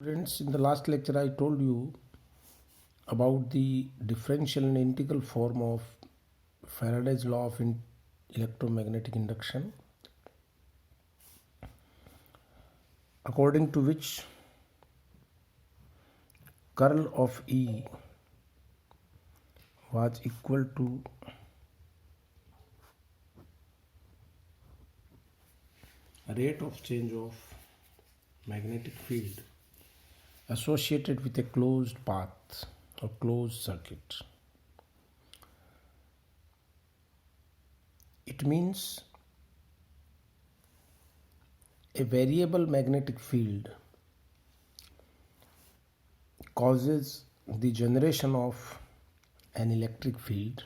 Friends, in the last lecture, I told you about the differential and integral form of Faraday's law of electromagnetic induction, according to which curl of E was equal to rate of change of magnetic field associated with a closed path or closed circuit. It means a variable magnetic field causes the generation of an electric field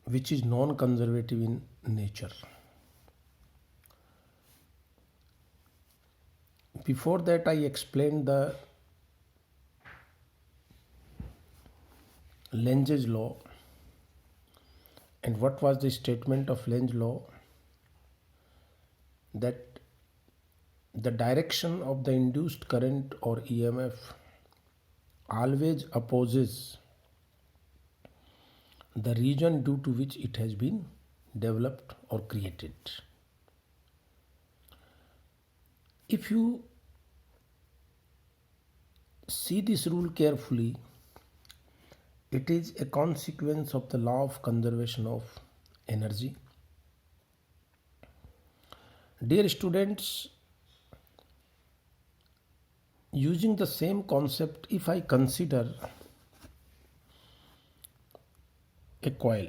which is non-conservative in nature. Before that, I explained the Lenz's law. And what was the statement of Lenz's law? That the direction of the induced current or EMF always opposes the region due to which it has been developed or created. If you see this rule carefully, it is a consequence of the law of conservation of energy. Dear students, using the same concept, if I consider a coil,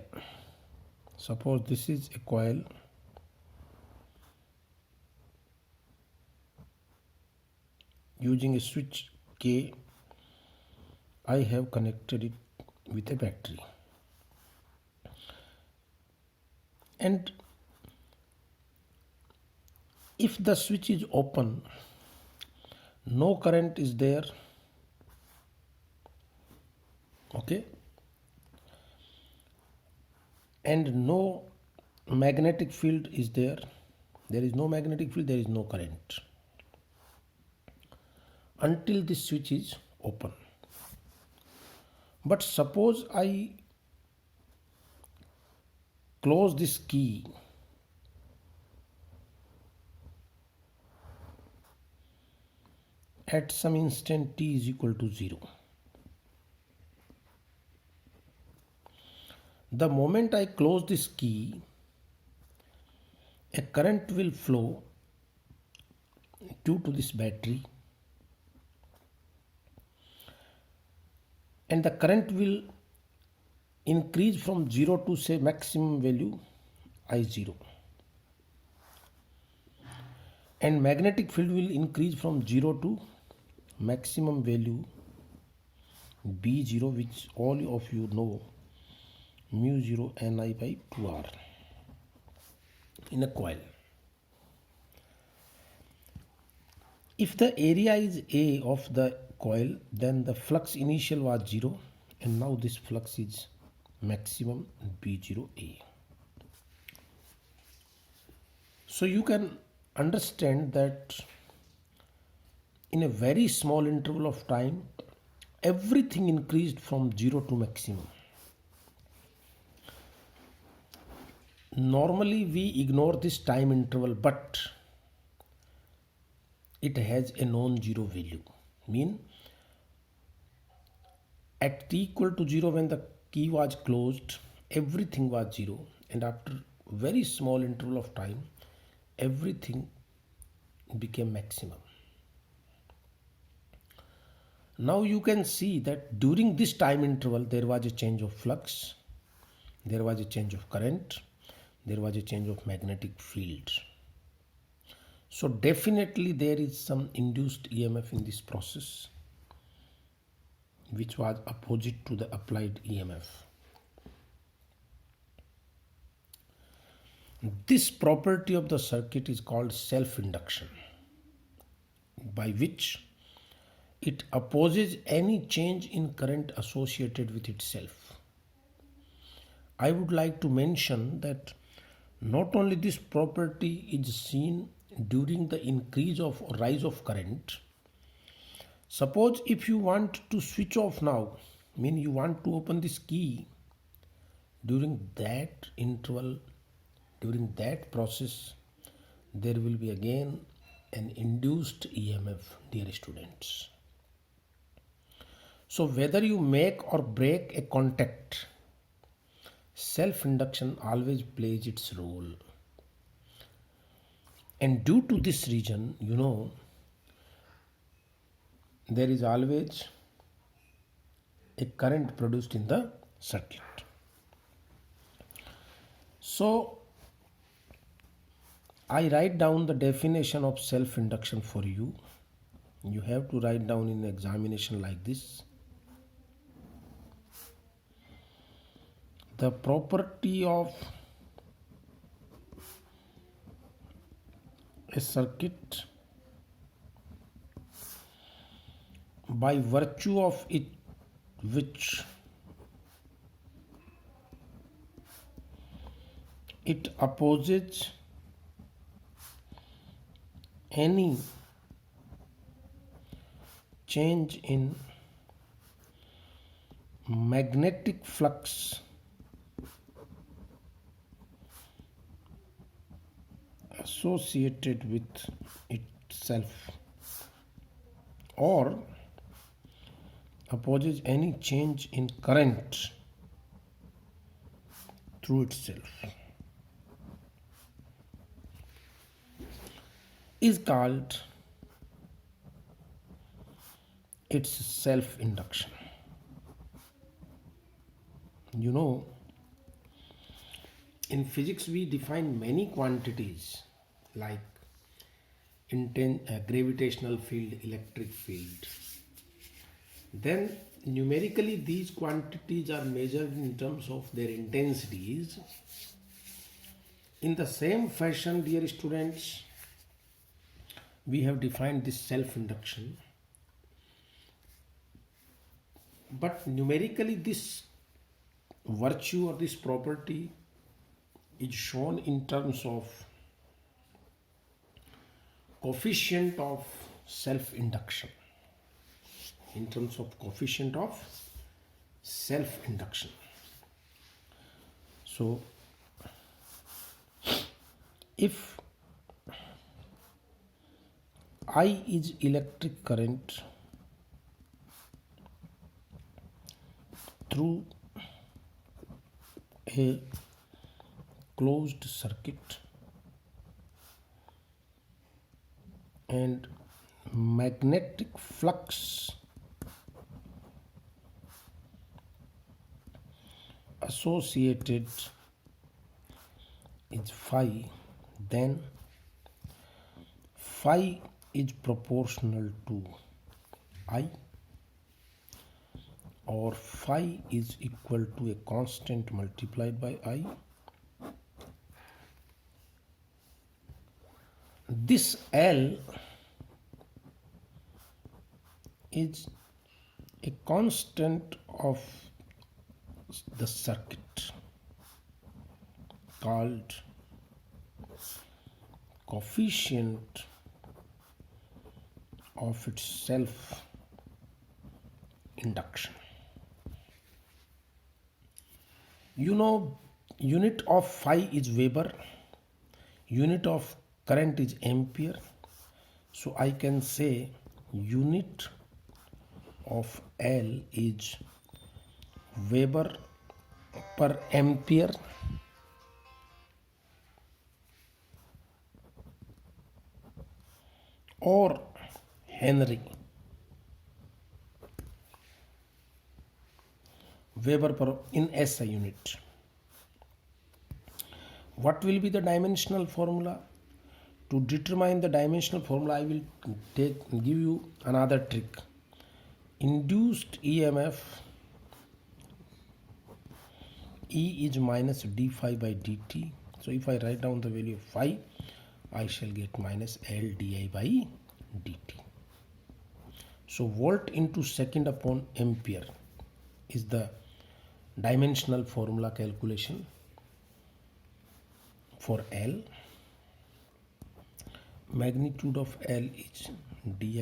suppose this is a coil, using a switch K, I have connected it with a battery. And if the switch is open, no current is there, okay, and no magnetic field is there. There is no magnetic field, there is no current until this switch is open. But suppose I close this key at some instant t is equal to 0. The moment I close this key, a current will flow due to this battery, and the current will increase from 0 to say maximum value I0, and magnetic field will increase from 0 to maximum value B0, which all of you know, mu 0 Ni by 2R in a coil. If the area is A of the coil, then the flux initial was 0, and now this flux is maximum B0A. So you can understand that in a very small interval of time, everything increased from 0 to maximum. Normally we ignore this time interval, but it has a non-zero value. Mean at t equal to 0, when the key was closed, everything was 0, and after very small interval of time, everything became maximum. Now you can see that during this time interval there was a change of flux, there was a change of current, there was a change of magnetic field. So definitely there is some induced EMF in this process, which was opposite to the applied EMF. This property of the circuit is called self-induction, by which it opposes any change in current associated with itself. I would like to mention that not only this property is seen during the increase of or rise of current. Suppose if you want to switch off now, mean you want to open this key, during that interval, during that process, there will be again an induced EMF, dear students. So whether you make or break a contact, self-induction always plays its role. And due to this reason, there is always a current produced in the circuit. So I write down the definition of self-induction for you. You have to write down in examination like this. The property of a circuit by virtue of it which it opposes any change in magnetic flux associated with itself, or opposes any change in current through itself, is called its self-induction. In physics we define many quantities like gravitational field, electric field. Then numerically these quantities are measured in terms of their intensities. In the same fashion, dear students, we have defined this self-induction, but numerically this virtue or this property is shown in terms of coefficient of self-induction. In terms of coefficient of self-induction. So if I is electric current through a closed circuit and magnetic flux associated is phi, then phi is proportional to I, or phi is equal to a constant multiplied by I. This L is a constant of the circuit called coefficient of its self-induction. Unit of phi is Weber, unit of current is ampere, so I can say unit of L is Weber per ampere, or Henry. Weber per in SI unit. What will be the dimensional formula? To determine the dimensional formula, I will give you another trick. Induced EMF E is minus d phi by dt. So if I write down the value of phi, I shall get minus L di by dt. So volt into second upon ampere is the dimensional formula calculation for L. magnitude of L is di